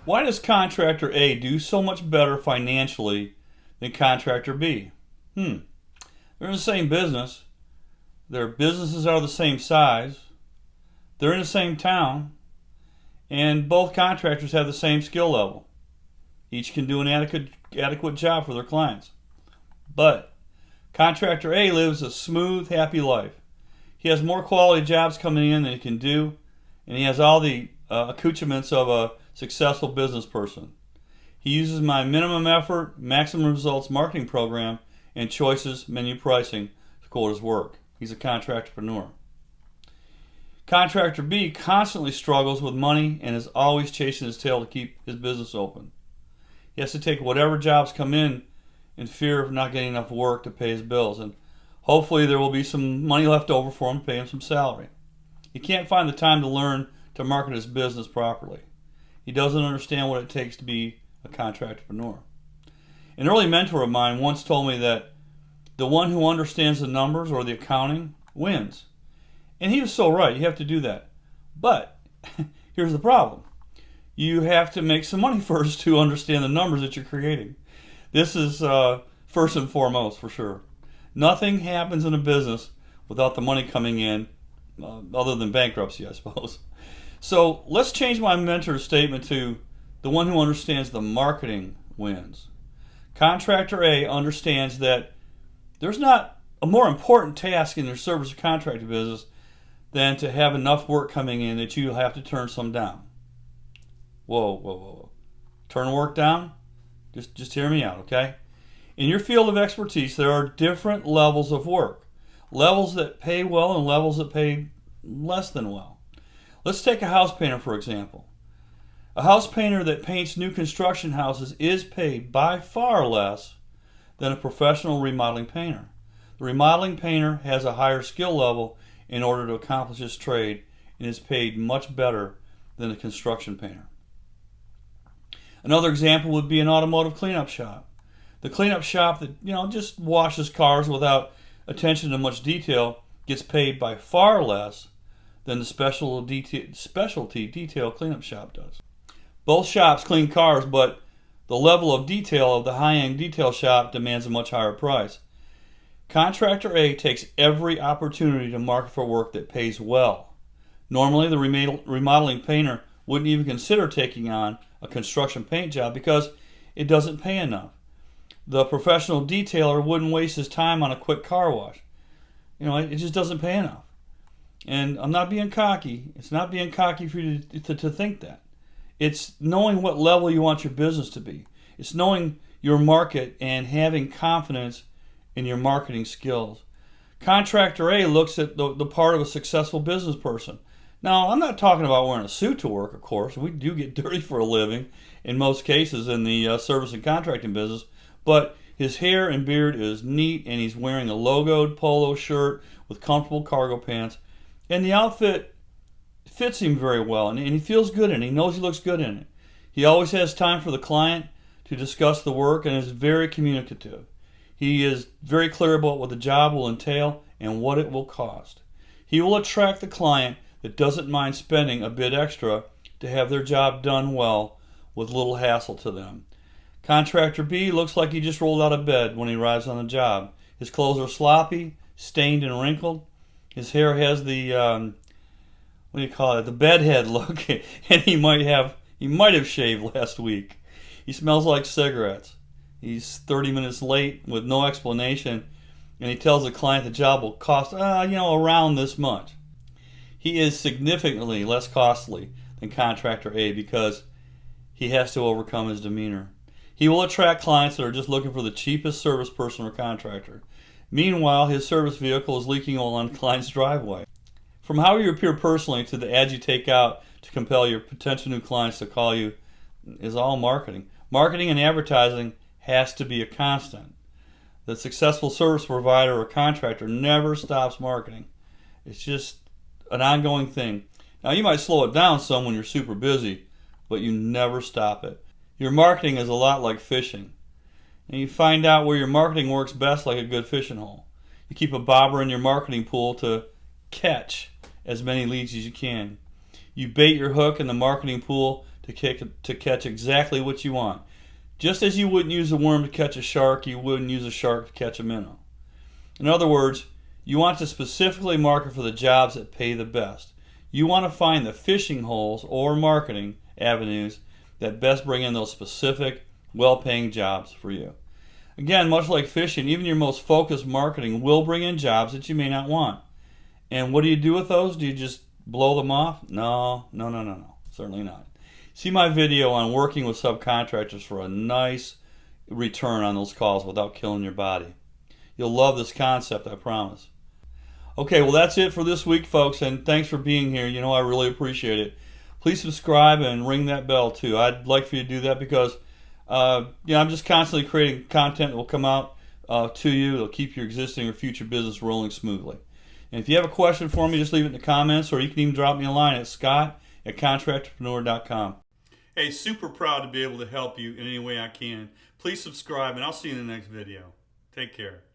Why does Contractor A do so much better financially than Contractor B? They're in the same business. Their businesses are the same size. They're in the same town. And both contractors have the same skill level. Each can do an adequate job for their clients. But Contractor A lives a smooth, happy life. He has more quality jobs coming in than he can do, and he has all the accoutrements of a successful business person. He uses my minimum effort, maximum results marketing program and choices menu pricing to quote his work. He's a contractorpreneur. Contractor B constantly struggles with money and is always chasing his tail to keep his business open. He has to take whatever jobs come in fear of not getting enough work to pay his bills, and hopefully there will be some money left over for him to pay him some salary. He can't find the time to learn to market his business properly. He doesn't understand what it takes to be a contractorpreneur. An early mentor of mine once told me that the one who understands the numbers or the accounting wins. And he was so right. You have to do that. But here's the problem. You have to make some money first to understand the numbers that you're creating. This is first and foremost for sure. Nothing happens in a business without the money coming in, other than bankruptcy, I suppose. So let's change my mentor's statement to the one who understands the marketing wins. Contractor A understands that there's not a more important task in your service or contracting business than to have enough work coming in that you have to turn some down. Whoa. Turn work down? Just hear me out, okay? In your field of expertise, there are different levels of work. Levels that pay well and levels that pay less than well. Let's take a house painter, for example. A house painter that paints new construction houses is paid by far less than a professional remodeling painter. The remodeling painter has a higher skill level in order to accomplish his trade and is paid much better than a construction painter. Another example would be an automotive cleanup shop. The cleanup shop that just washes cars without attention to much detail gets paid by far less than the specialty detail cleanup shop does. Both shops clean cars, but the level of detail of the high-end detail shop demands a much higher price. Contractor A takes every opportunity to market for work that pays well. Normally, the remodeling painter wouldn't even consider taking on a construction paint job because it doesn't pay enough. The professional detailer wouldn't waste his time on a quick car wash. It just doesn't pay enough. And I'm not being cocky. It's not being cocky for you to think that. It's knowing what level you want your business to be. It's knowing your market and having confidence in your marketing skills. Contractor A looks at the part of a successful business person. Now, I'm not talking about wearing a suit to work, of course. We do get dirty for a living in most cases in the service and contracting business, but his hair and beard is neat, and he's wearing a logoed polo shirt with comfortable cargo pants, and the outfit fits him very well, and he feels good in it. He knows he looks good in it. He always has time for the client to discuss the work and is very communicative. He is very clear about what the job will entail and what it will cost. He will attract the client that doesn't mind spending a bit extra to have their job done well with little hassle to them. Contractor B looks like he just rolled out of bed when he arrives on the job. His clothes are sloppy, stained and wrinkled. His hair has the the bedhead look, and he might have shaved last week. He smells like cigarettes. He's 30 minutes late with no explanation, and he tells the client the job will cost around this much. He is significantly less costly than Contractor A because he has to overcome his demeanor. He will attract clients that are just looking for the cheapest service person or contractor. Meanwhile, his service vehicle is leaking oil on the client's driveway. From how you appear personally to the ads you take out to compel your potential new clients to call you is all marketing. Marketing and advertising has to be a constant. The successful service provider or contractor never stops marketing. It's just an ongoing thing. Now, you might slow it down some when you're super busy, but you never stop it. Your marketing is a lot like fishing. And you find out where your marketing works best like a good fishing hole. You keep a bobber in your marketing pool to catch as many leads as you can. You bait your hook in the marketing pool to catch exactly what you want. Just as you wouldn't use a worm to catch a shark, you wouldn't use a shark to catch a minnow. In other words, you want to specifically market for the jobs that pay the best. You want to find the fishing holes or marketing avenues that best bring in those specific, well-paying jobs for you. Again, much like fishing, even your most focused marketing will bring in jobs that you may not want. And what do you do with those? Do you just blow them off? No. Certainly not. See my video on working with subcontractors for a nice return on those calls without killing your body. You'll love this concept, I promise. Okay, well that's it for this week, folks, and thanks for being here. You know, I really appreciate it. Please subscribe and ring that bell too. I'd like for you to do that because I'm just constantly creating content that will come out to you. It'll keep your existing or future business rolling smoothly. And if you have a question for me, just leave it in the comments, or you can even drop me a line at scott@contractorpreneur.com. Hey, super proud to be able to help you in any way I can. Please subscribe, and I'll see you in the next video. Take care.